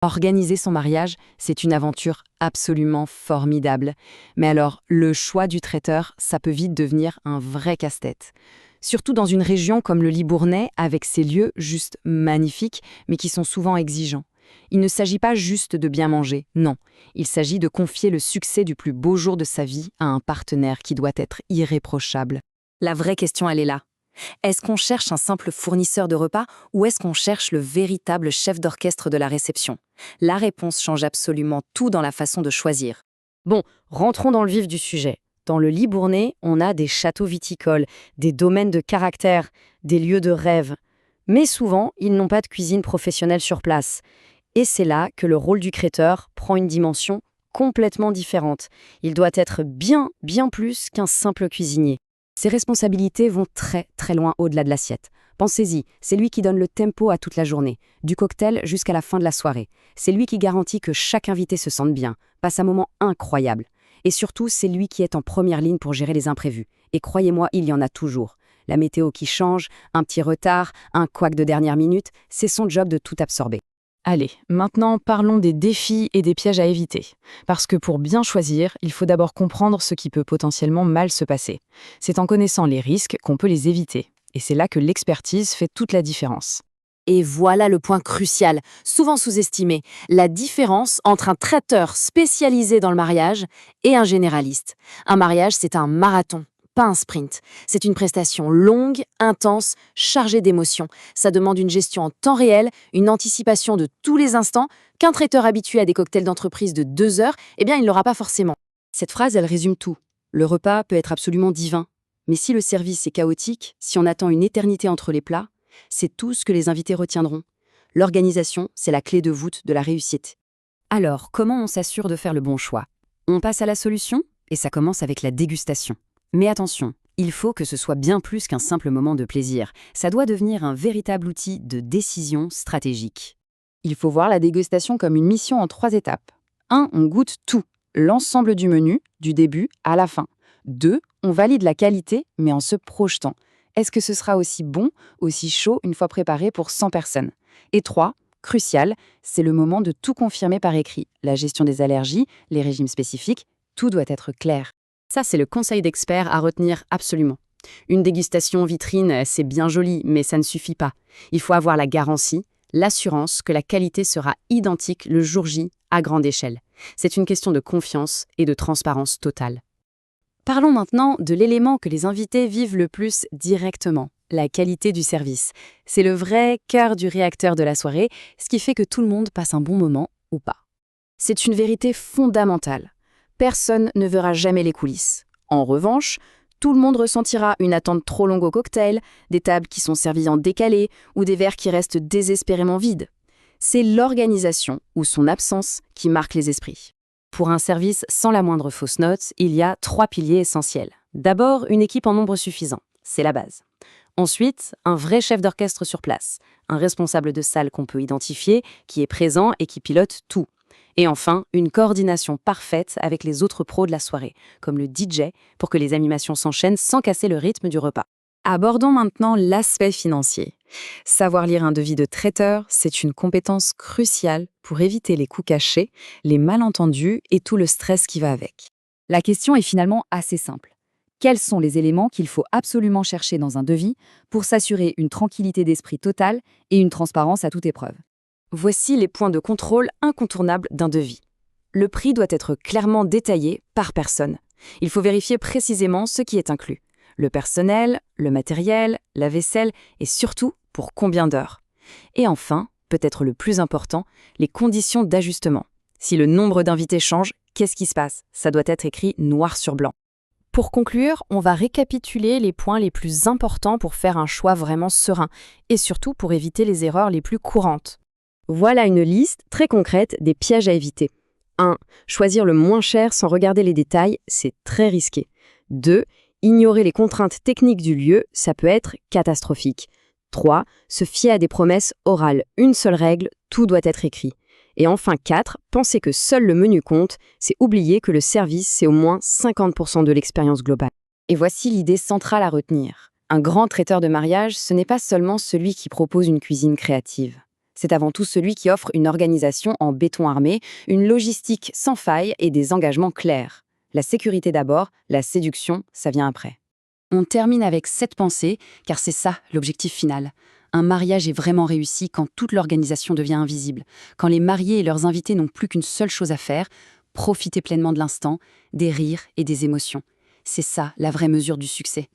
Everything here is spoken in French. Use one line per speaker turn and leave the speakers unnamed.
Organiser son mariage, c'est une aventure absolument formidable. Mais alors, le choix du traiteur, ça peut vite devenir un vrai casse-tête. Surtout dans une région comme le Libournais, avec ses lieux juste magnifiques, mais qui sont souvent exigeants. Il ne s'agit pas juste de bien manger, non. Il s'agit de confier le succès du plus beau jour de sa vie à un partenaire qui doit être irréprochable. La vraie question, elle est là. Est-ce qu'on cherche un simple fournisseur de repas ou est-ce qu'on cherche le véritable chef d'orchestre de la réception? La réponse change absolument tout dans la façon de choisir. Bon, rentrons dans le vif du sujet. Dans le Libournais, on a des châteaux viticoles, des domaines de caractère, des lieux de rêve. Mais souvent, ils n'ont pas de cuisine professionnelle sur place. Et c'est là que le rôle du traiteur prend une dimension complètement différente. Il doit être bien plus qu'un simple cuisinier. Ses responsabilités vont très loin au-delà de l'assiette. Pensez-y, c'est lui qui donne le tempo à toute la journée, du cocktail jusqu'à la fin de la soirée. C'est lui qui garantit que chaque invité se sente bien, passe un moment incroyable. Et surtout, c'est lui qui est en première ligne pour gérer les imprévus. Et croyez-moi, il y en a toujours. La météo qui change, un petit retard, un couac de dernière minute, c'est son job de tout absorber.
Allez, maintenant parlons des défis et des pièges à éviter. Parce que pour bien choisir, il faut d'abord comprendre ce qui peut potentiellement mal se passer. C'est en connaissant les risques qu'on peut les éviter. Et c'est là que l'expertise fait toute la différence.
Et voilà le point crucial, souvent sous-estimé, la différence entre un traiteur spécialisé dans le mariage et un généraliste. Un mariage, c'est un marathon, pas un sprint. C'est une prestation longue, intense, chargée d'émotions. Ça demande une gestion en temps réel, une anticipation de tous les instants, qu'un traiteur habitué à des cocktails d'entreprise de 2 heures, il ne l'aura pas forcément. Cette phrase, elle résume tout. Le repas peut être absolument divin. Mais si le service est chaotique, si on attend une éternité entre les plats, c'est tout ce que les invités retiendront. L'organisation, c'est la clé de voûte de la réussite. Alors, comment on s'assure de faire le bon choix? On passe à la solution, et ça commence avec la dégustation. Mais attention, il faut que ce soit bien plus qu'un simple moment de plaisir. Ça doit devenir un véritable outil de décision stratégique. Il faut voir la dégustation comme une mission en 3 étapes. 1. On goûte tout, l'ensemble du menu, du début à la fin. 2. On valide la qualité, mais en se projetant. Est-ce que ce sera aussi bon, aussi chaud une fois préparé pour 100 personnes? Et 3, crucial, c'est le moment de tout confirmer par écrit. La gestion des allergies, les régimes spécifiques, tout doit être clair. Ça, c'est le conseil d'expert à retenir absolument. Une dégustation vitrine, c'est bien joli, mais ça ne suffit pas. Il faut avoir la garantie, l'assurance que la qualité sera identique le jour J à grande échelle. C'est une question de confiance et de transparence totale. Parlons maintenant de l'élément que les invités vivent le plus directement, la qualité du service. C'est le vrai cœur du réacteur de la soirée, ce qui fait que tout le monde passe un bon moment ou pas. C'est une vérité fondamentale. Personne ne verra jamais les coulisses. En revanche, tout le monde ressentira une attente trop longue au cocktail, des tables qui sont servies en décalé ou des verres qui restent désespérément vides. C'est l'organisation ou son absence qui marque les esprits. Pour un service sans la moindre fausse note, il y a 3 piliers essentiels. D'abord, une équipe en nombre suffisant, c'est la base. Ensuite, un vrai chef d'orchestre sur place, un responsable de salle qu'on peut identifier, qui est présent et qui pilote tout. Et enfin, une coordination parfaite avec les autres pros de la soirée, comme le DJ, pour que les animations s'enchaînent sans casser le rythme du repas. Abordons maintenant l'aspect financier. Savoir lire un devis de traiteur, c'est une compétence cruciale pour éviter les coûts cachés, les malentendus et tout le stress qui va avec. La question est finalement assez simple. Quels sont les éléments qu'il faut absolument chercher dans un devis pour s'assurer une tranquillité d'esprit totale et une transparence à toute épreuve? Voici les points de contrôle incontournables d'un devis. Le prix doit être clairement détaillé par personne. Il faut vérifier précisément ce qui est inclus. Le personnel, le matériel, la vaisselle et surtout pour combien d'heures. Et enfin, peut-être le plus important, les conditions d'ajustement. Si le nombre d'invités change, qu'est-ce qui se passe? Ça doit être écrit noir sur blanc. Pour conclure, on va récapituler les points les plus importants pour faire un choix vraiment serein et surtout pour éviter les erreurs les plus courantes. Voilà une liste très concrète des pièges à éviter. 1. Choisir le moins cher sans regarder les détails, c'est très risqué. 2. Ignorer les contraintes techniques du lieu, ça peut être catastrophique. 3. Se fier à des promesses orales. Une seule règle, tout doit être écrit. Et enfin 4. Penser que seul le menu compte, c'est oublier que le service, c'est au moins 50% de l'expérience globale. Et voici l'idée centrale à retenir. Un grand traiteur de mariage, ce n'est pas seulement celui qui propose une cuisine créative.
C'est avant tout celui qui offre une organisation en béton armé, une logistique sans faille et des engagements clairs. La sécurité d'abord, la séduction, ça vient après.
On termine avec cette pensée, car c'est ça l'objectif final. Un mariage est vraiment réussi quand toute l'organisation devient invisible, quand les mariés et leurs invités n'ont plus qu'une seule chose à faire, profiter pleinement de l'instant, des rires et des émotions. C'est ça la vraie mesure du succès.